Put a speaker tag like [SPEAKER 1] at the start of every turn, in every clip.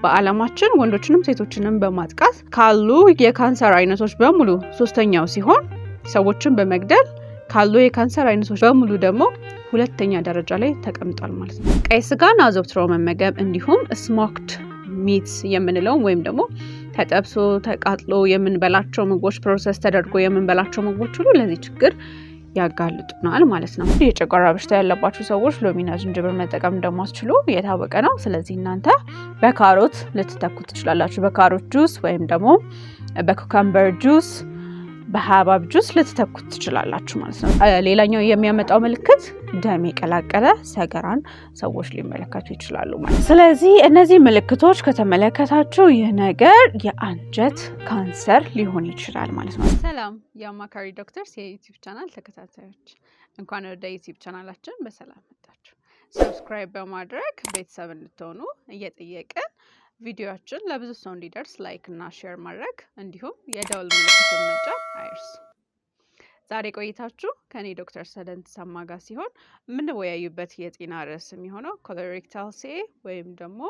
[SPEAKER 1] በዓለማችን ወንዶችንም ሴቶችንም በማጥቃት ካሉ የካንሰር አይነቶች በሙሉ ሶስተኛው ሲሆን ሰዎችን በመግደል ካሉ የካንሰር አይነቶች በሙሉ ደግሞ ሁለተኛ ደረጃ ላይ ተቀምጧል ማለት ነው። ቀይ ስጋን አዘውትሮ መመገብ እንዲሁም ስሞክድ ሚትስ የምንለው ወይም ደግሞ ተጠብሶ ተቃጥሎ የምንበላቸው ምግቦች ፕሮሰስ ተደርጎ የምንበላቸው ምግቦች ሁሉ ለዚህ ችግር ያጋልጡናል ማለት ነው። የጨጓራ በሽታ ያለባችሁ ሰዎች ሎሚና ዝንጅብል መጠቀም እንደማትችሉ የታወቀ ነው። ስለዚህ እናንተ በካሮት ልትተኩ ትችላላችሁ። በካሮት ጁስ ወይም ደግሞ በኩከምበር ጁስ በሐብሐብ ጁስ ልትተኩት ትችላላችሁ ማለት ነው። ሌላኛው የሚያመጣው ምልክት ደም የቀላቀለ ሰገራን ሰዎች ሊመለከቱ ይችላሉ ማለት ነው። ስለዚህ እነዚህ ምልክቶች ከተመለከታችሁ ይህ ነገር የአንጀት ካንሰር ሊሆን ይችላል ማለት ነው። ሰላም የአማካሪ ዶክተርስ የዩቲዩብ ቻናል ተከታታዮች፣ እንኳን ወደ ዩቲዩብ ቻናላችን በሰላም መጣችሁ። ሰብስክራይብ በማድረግ ቤተሰብ እንድትሆኑ እየጠየቅን ቪዲዮአችን ለብዙ ሰው እንዲደርስ ላይክ እና ሼር ማድረግ እንዲሁም የደወል ምልክቱን መጫን አይርሱ። ዛሬ ቆይታችሁ ከኔ ዶክተር ሰደን ተሰማ ጋር ሲሆን የምንወያዩበት የጤና ርዕስ የሚሆነው ኮሎሬክታል ሴ ወይም ደግሞ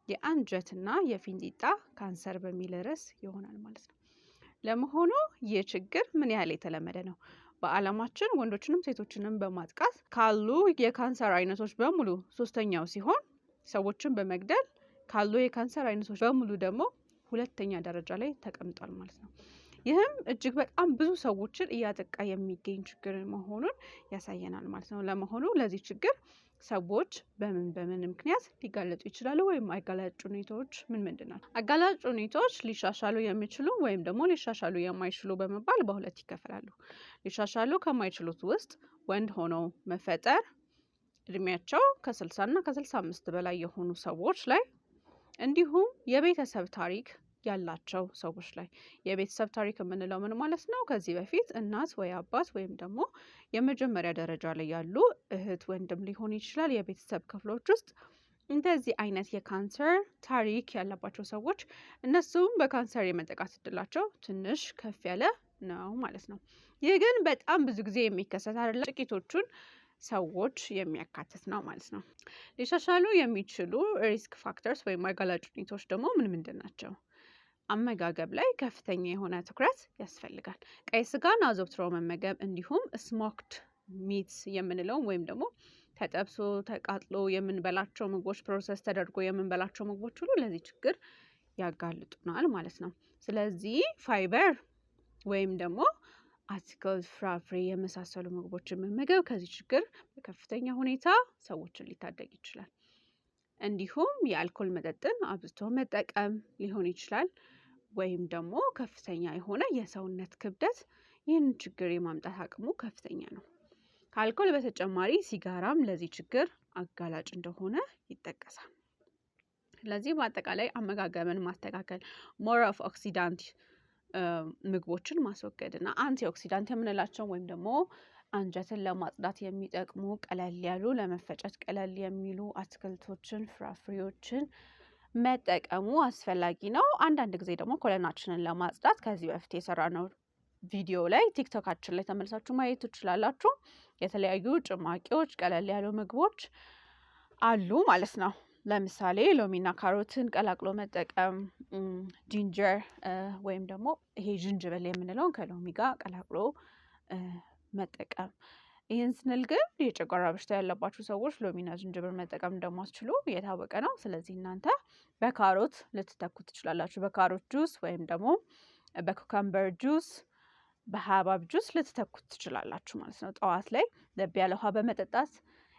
[SPEAKER 1] የአንጀትና የፊንጢጣ ካንሰር በሚል ርዕስ ይሆናል ማለት ነው። ለመሆኑ ይህ ችግር ምን ያህል የተለመደ ነው? በዓለማችን ወንዶችንም ሴቶችንም በማጥቃት ካሉ የካንሰር አይነቶች በሙሉ ሶስተኛው ሲሆን ሰዎችን በመግደል ካሉ የካንሰር አይነቶች በሙሉ ደግሞ ሁለተኛ ደረጃ ላይ ተቀምጧል ማለት ነው። ይህም እጅግ በጣም ብዙ ሰዎችን እያጠቃ የሚገኝ ችግር መሆኑን ያሳየናል ማለት ነው። ለመሆኑ ለዚህ ችግር ሰዎች በምን ምክንያት ሊጋለጡ ይችላሉ? ወይም አጋላጭ ሁኔታዎች ምንድን ናቸው? አጋላጭ ሁኔታዎች ሊሻሻሉ የሚችሉ ወይም ደግሞ ሊሻሻሉ የማይችሉ በመባል በሁለት ይከፈላሉ። ሊሻሻሉ ከማይችሉት ውስጥ ወንድ ሆነው መፈጠር፣ እድሜያቸው ከ60 እና ከ65 በላይ የሆኑ ሰዎች ላይ እንዲሁም የቤተሰብ ታሪክ ያላቸው ሰዎች ላይ። የቤተሰብ ታሪክ የምንለው ምን ማለት ነው? ከዚህ በፊት እናት ወይ አባት ወይም ደግሞ የመጀመሪያ ደረጃ ላይ ያሉ እህት ወንድም ሊሆን ይችላል። የቤተሰብ ክፍሎች ውስጥ እንደዚህ አይነት የካንሰር ታሪክ ያለባቸው ሰዎች እነሱም በካንሰር የመጠቃት እድላቸው ትንሽ ከፍ ያለ ነው ማለት ነው። ይህ ግን በጣም ብዙ ጊዜ የሚከሰት አይደለም። ጥቂቶቹን ሰዎች የሚያካትት ነው ማለት ነው። ሊሻሻሉ የሚችሉ ሪስክ ፋክተርስ ወይም አጋላጭ ሁኔታዎች ደግሞ ምንድን ናቸው? አመጋገብ ላይ ከፍተኛ የሆነ ትኩረት ያስፈልጋል። ቀይ ስጋን አዘውትሮ መመገብ እንዲሁም ስሞክድ ሚትስ የምንለው ወይም ደግሞ ተጠብሶ ተቃጥሎ የምንበላቸው ምግቦች ፕሮሰስ ተደርጎ የምንበላቸው ምግቦች ሁሉ ለዚህ ችግር ያጋልጡናል ማለት ነው። ስለዚህ ፋይበር ወይም ደግሞ አትክልት፣ ፍራፍሬ የመሳሰሉ ምግቦችን መመገብ ከዚህ ችግር በከፍተኛ ሁኔታ ሰዎችን ሊታደግ ይችላል። እንዲሁም የአልኮል መጠጥን አብዝቶ መጠቀም ሊሆን ይችላል። ወይም ደግሞ ከፍተኛ የሆነ የሰውነት ክብደት ይህን ችግር የማምጣት አቅሙ ከፍተኛ ነው። ከአልኮል በተጨማሪ ሲጋራም ለዚህ ችግር አጋላጭ እንደሆነ ይጠቀሳል። ስለዚህ በአጠቃላይ አመጋገብን ማስተካከል፣ ሞር ኦፍ ኦክሲዳንት ምግቦችን ማስወገድ እና አንቲ ኦክሲዳንት የምንላቸው ወይም ደግሞ አንጀትን ለማጽዳት የሚጠቅሙ ቀለል ያሉ ለመፈጨት ቀለል የሚሉ አትክልቶችን፣ ፍራፍሬዎችን መጠቀሙ አስፈላጊ ነው። አንዳንድ ጊዜ ደግሞ ኮለናችንን ለማጽዳት ከዚህ በፊት የሰራነው ቪዲዮ ላይ ቲክቶካችን ላይ ተመልሳችሁ ማየት ትችላላችሁ። የተለያዩ ጭማቂዎች፣ ቀለል ያሉ ምግቦች አሉ ማለት ነው። ለምሳሌ ሎሚና ካሮትን ቀላቅሎ መጠቀም፣ ጂንጀር ወይም ደግሞ ይሄ ዝንጅብል የምንለውን ከሎሚ ጋር ቀላቅሎ መጠቀም። ይህን ስንል ግን የጨጓራ በሽታ ያለባችሁ ሰዎች ሎሚና ዝንጅብል መጠቀም እንደማትችሉ የታወቀ ነው። ስለዚህ እናንተ በካሮት ልትተኩ ትችላላችሁ። በካሮት ጁስ ወይም ደግሞ በኩከምበር ጁስ በሐብሐብ ጁስ ልትተኩት ትችላላችሁ ማለት ነው። ጠዋት ላይ ለብ ያለ ውሃ በመጠጣት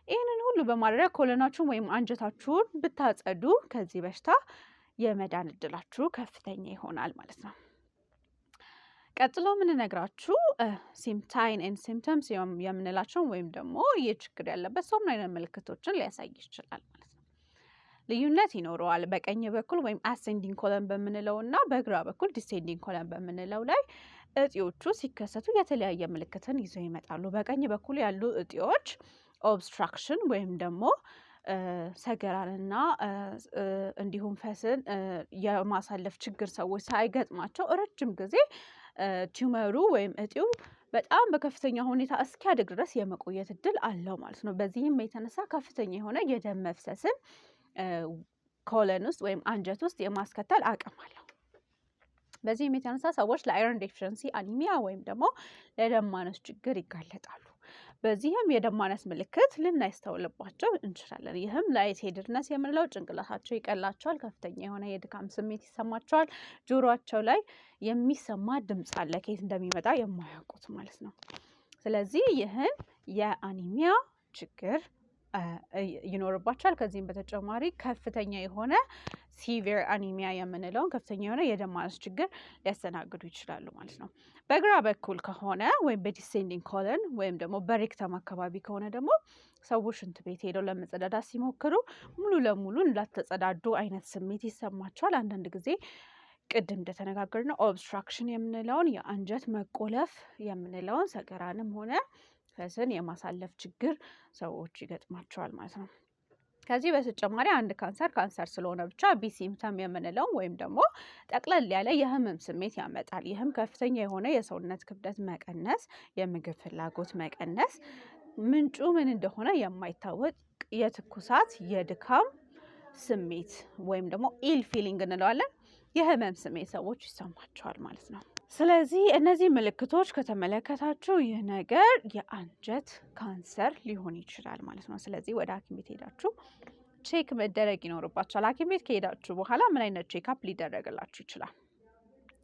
[SPEAKER 1] ይህንን ሁሉ በማድረግ ኮለናችሁን ወይም አንጀታችሁን ብታጸዱ ከዚህ በሽታ የመዳን እድላችሁ ከፍተኛ ይሆናል ማለት ነው። ቀጥሎ የምንነግራችሁ ሲምፕታይን ኤንድ ሲምፕተምስ የምንላቸው ወይም ደግሞ ይህ ችግር ያለበት ሰው ምን አይነት ምልክቶችን ሊያሳይ ይችላል ማለት ነው። ልዩነት ይኖረዋል። በቀኝ በኩል ወይም አሴንዲንግ ኮለን በምንለው እና በግራ በኩል ዲሴንዲንግ ኮለን በምንለው ላይ እጢዎቹ ሲከሰቱ የተለያየ ምልክትን ይዘው ይመጣሉ። በቀኝ በኩል ያሉ እጢዎች ኦብስትራክሽን ወይም ደግሞ ሰገራንና እንዲሁም ፈስን የማሳለፍ ችግር ሰዎች ሳይገጥማቸው ረጅም ጊዜ ቲዩመሩ ወይም እጢው በጣም በከፍተኛ ሁኔታ እስኪያድግ ድረስ የመቆየት እድል አለው ማለት ነው። በዚህም የተነሳ ከፍተኛ የሆነ የደም መፍሰስን ኮለን ውስጥ ወይም አንጀት ውስጥ የማስከተል አቅም አለው። በዚህም የተነሳ ሰዎች ለአይረን ዴፊሽንሲ አኒሚያ ወይም ደግሞ ለደም ማነስ ችግር ይጋለጣሉ። በዚህም የደም ማነስ ምልክት ልናስተውልባቸው እንችላለን። ይህም ላይት ሄድነስ የምንለው ጭንቅላታቸው ይቀላቸዋል፣ ከፍተኛ የሆነ የድካም ስሜት ይሰማቸዋል፣ ጆሮአቸው ላይ የሚሰማ ድምፅ አለ ከየት እንደሚመጣ የማያውቁት ማለት ነው። ስለዚህ ይህን የአኒሚያ ችግር ይኖርባቸዋል። ከዚህም በተጨማሪ ከፍተኛ የሆነ ሲቪር አኒሚያ የምንለውን ከፍተኛ የሆነ የደም ማነስ ችግር ሊያስተናግዱ ይችላሉ ማለት ነው። በግራ በኩል ከሆነ ወይም በዲሴንዲንግ ኮለን ወይም ደግሞ በሬክተም አካባቢ ከሆነ ደግሞ ሰዎች ሽንት ቤት ሄደው ለመጸዳዳት ሲሞክሩ ሙሉ ለሙሉ እንዳልተጸዳዱ አይነት ስሜት ይሰማቸዋል። አንዳንድ ጊዜ ቅድም እንደተነጋገርነው ኦብስትራክሽን የምንለውን የአንጀት መቆለፍ የምንለውን ሰገራንም ሆነ ፈስን የማሳለፍ ችግር ሰዎች ይገጥማቸዋል ማለት ነው። ከዚህ በተጨማሪ አንድ ካንሰር ስለሆነ ብቻ ቢሲምተም የምንለው ወይም ደግሞ ጠቅለል ያለ የህመም ስሜት ያመጣል። ይህም ከፍተኛ የሆነ የሰውነት ክብደት መቀነስ፣ የምግብ ፍላጎት መቀነስ፣ ምንጩ ምን እንደሆነ የማይታወቅ የትኩሳት የድካም ስሜት ወይም ደግሞ ኢል ፊሊንግ እንለዋለን የህመም ስሜት ሰዎች ይሰማቸዋል ማለት ነው። ስለዚህ እነዚህ ምልክቶች ከተመለከታችሁ ይህ ነገር የአንጀት ካንሰር ሊሆን ይችላል ማለት ነው። ስለዚህ ወደ ሐኪም ቤት ሄዳችሁ ቼክ መደረግ ይኖርባችኋል። ሐኪም ቤት ከሄዳችሁ በኋላ ምን አይነት ቼክአፕ ሊደረግላችሁ ይችላል?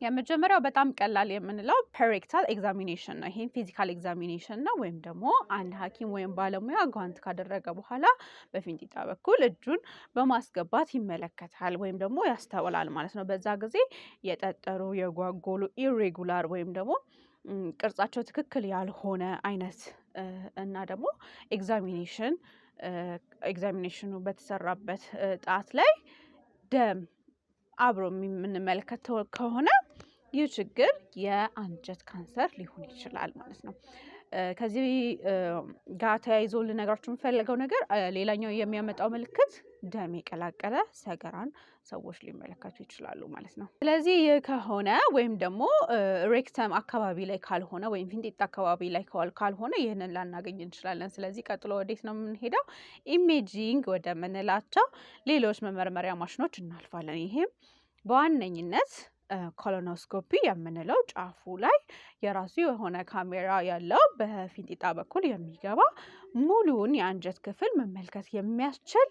[SPEAKER 1] የመጀመሪያው በጣም ቀላል የምንለው ፐሬክታል ኤግዛሚኔሽን ነው። ይሄን ፊዚካል ኤግዛሚኔሽን ነው። ወይም ደግሞ አንድ ሐኪም ወይም ባለሙያ ጓንት ካደረገ በኋላ በፊንጢጣ በኩል እጁን በማስገባት ይመለከታል ወይም ደግሞ ያስተውላል ማለት ነው። በዛ ጊዜ የጠጠሩ የጓጎሉ ኢሬጉላር ወይም ደግሞ ቅርጻቸው ትክክል ያልሆነ አይነት እና ደግሞ ኤግዛሚኔሽኑ በተሰራበት ጣት ላይ ደም አብሮ የምንመለከተው ከሆነ ይህ ችግር የአንጀት ካንሰር ሊሆን ይችላል ማለት ነው። ከዚህ ጋር ተያይዞ ልነግራችሁ የምፈልገው ነገር ሌላኛው የሚያመጣው ምልክት ደም የቀላቀለ ሰገራን ሰዎች ሊመለከቱ ይችላሉ ማለት ነው። ስለዚህ ይህ ከሆነ ወይም ደግሞ ሬክተም አካባቢ ላይ ካልሆነ ወይም ፊንጢጣ አካባቢ ላይ ካልሆነ ይህንን ላናገኝ እንችላለን። ስለዚህ ቀጥሎ ወዴት ነው የምንሄደው? ኢሜጂንግ ወደ ምንላቸው ሌሎች መመርመሪያ ማሽኖች እናልፋለን። ይሄም በዋነኝነት ኮሎኖስኮፒ የምንለው ጫፉ ላይ የራሱ የሆነ ካሜራ ያለው በፊንጢጣ በኩል የሚገባ ሙሉውን የአንጀት ክፍል መመልከት የሚያስችል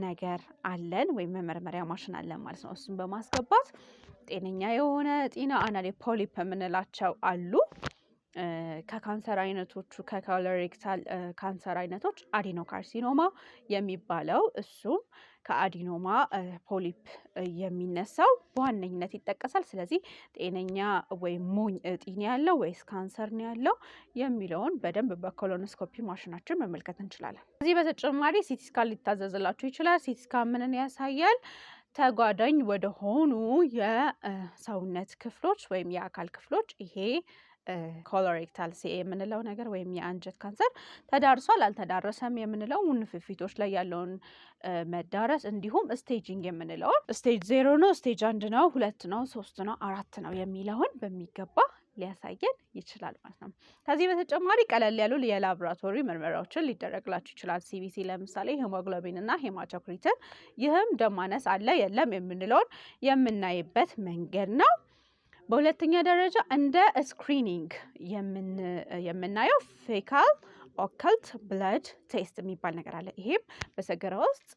[SPEAKER 1] ነገር አለን ወይም መመርመሪያ ማሽን አለን ማለት ነው። እሱን በማስገባት ጤነኛ የሆነ ጤና አናሊ ፖሊፕ የምንላቸው አሉ። ከካንሰር አይነቶቹ ከኮሎሬክታል ካንሰር አይነቶች አዲኖካርሲኖማ የሚባለው እሱም ከአዲኖማ ፖሊፕ የሚነሳው በዋነኝነት ይጠቀሳል። ስለዚህ ጤነኛ ወይም ሞኝ እጢ ነው ያለው ወይስ ካንሰር ነው ያለው የሚለውን በደንብ በኮሎኖስኮፒ ማሽናችን መመልከት እንችላለን። ከዚህ በተጨማሪ ሲቲስካን ሊታዘዝላችሁ ይችላል። ሲቲስካን ምንን ያሳያል? ተጓዳኝ ወደ ሆኑ የሰውነት ክፍሎች ወይም የአካል ክፍሎች ይሄ ኮሎሬክታል ሲኤ የምንለው ነገር ወይም የአንጀት ካንሰር ተዳርሷል አልተዳረሰም የምንለው ንፍፊቶች ላይ ያለውን መዳረስ እንዲሁም ስቴጂንግ የምንለውን ስቴጅ 0 ነው፣ ስቴጅ 1 ነው፣ 2 ነው፣ 3 ነው፣ 4 ነው የሚለውን በሚገባ ሊያሳየን ይችላል ማለት ነው። ከዚህ በተጨማሪ ቀለል ያሉ የላቦራቶሪ ምርመራዎችን ሊደረግላችሁ ይችላል። ሲቢሲ ለምሳሌ ሄሞግሎቢን እና ሄማቶክሪትን፣ ይህም ደም ማነስ አለ የለም የምንለውን የምናይበት መንገድ ነው። በሁለተኛ ደረጃ እንደ ስክሪኒንግ የምናየው ፌካል ኦከልት ብለድ ቴስት የሚባል ነገር አለ። ይሄም በሰገራ ውስጥ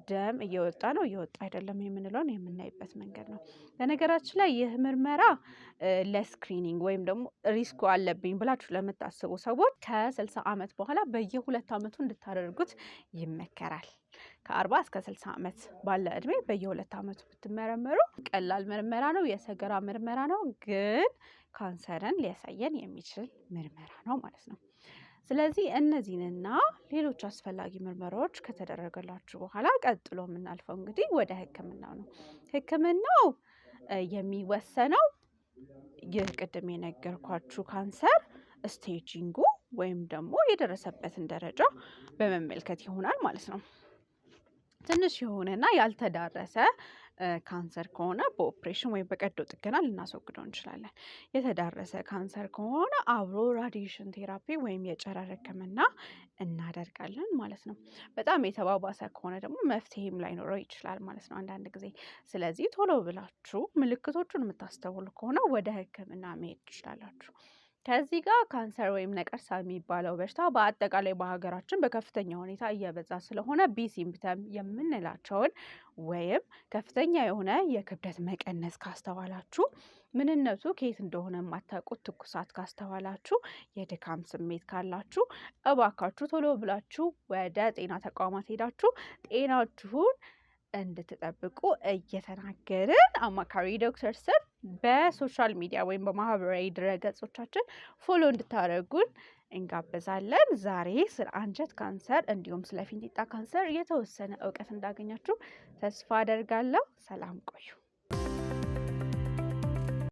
[SPEAKER 1] ደም እየወጣ ነው እየወጣ አይደለም የምንለውን የምናይበት መንገድ ነው። በነገራችን ላይ ይህ ምርመራ ለስክሪኒንግ ወይም ደግሞ ሪስኩ አለብኝ ብላችሁ ለምታስቡ ሰዎች ከ60 ዓመት በኋላ በየ2 ዓመቱ እንድታደርጉት ይመከራል። ከ40 እስከ 60 ዓመት ባለ እድሜ በየ2 ዓመቱ ብትመረመሩ ቀላል ምርመራ ነው፣ የሰገራ ምርመራ ነው፣ ግን ካንሰርን ሊያሳየን የሚችል ምርመራ ነው ማለት ነው። ስለዚህ እነዚህንና ሌሎች አስፈላጊ ምርመራዎች ከተደረገላችሁ በኋላ ቀጥሎ የምናልፈው እንግዲህ ወደ ሕክምናው ነው። ሕክምናው የሚወሰነው ይህ ቅድም የነገርኳችሁ ካንሰር ስቴጂንጉ ወይም ደግሞ የደረሰበትን ደረጃ በመመልከት ይሆናል ማለት ነው። ትንሽ የሆነና ያልተዳረሰ ካንሰር ከሆነ በኦፕሬሽን ወይም በቀዶ ጥገና ልናስወግደው እንችላለን። የተዳረሰ ካንሰር ከሆነ አብሮ ራዲዬሽን ቴራፒ ወይም የጨረር ሕክምና እናደርጋለን ማለት ነው። በጣም የተባባሰ ከሆነ ደግሞ መፍትሄም ላይኖረው ይችላል ማለት ነው አንዳንድ ጊዜ። ስለዚህ ቶሎ ብላችሁ ምልክቶቹን የምታስተውሉ ከሆነ ወደ ሕክምና መሄድ ትችላላችሁ። ከዚህ ጋር ካንሰር ወይም ነቀርሳ የሚባለው በሽታ በአጠቃላይ በሀገራችን በከፍተኛ ሁኔታ እየበዛ ስለሆነ ቢ ሲምፕተም የምንላቸውን ወይም ከፍተኛ የሆነ የክብደት መቀነስ ካስተዋላችሁ፣ ምንነቱ ከየት እንደሆነ የማታውቁት ትኩሳት ካስተዋላችሁ፣ የድካም ስሜት ካላችሁ እባካችሁ ቶሎ ብላችሁ ወደ ጤና ተቋማት ሄዳችሁ ጤናችሁን እንድትጠብቁ እየተናገርን አማካሪ ዶክተር ስር በሶሻል ሚዲያ ወይም በማህበራዊ ድረገጾቻችን ፎሎ እንድታደርጉን እንጋብዛለን። ዛሬ ስለ አንጀት ካንሰር እንዲሁም ስለ ፊንጢጣ ካንሰር የተወሰነ እውቀት እንዳገኛችሁ ተስፋ አደርጋለሁ። ሰላም ቆዩ።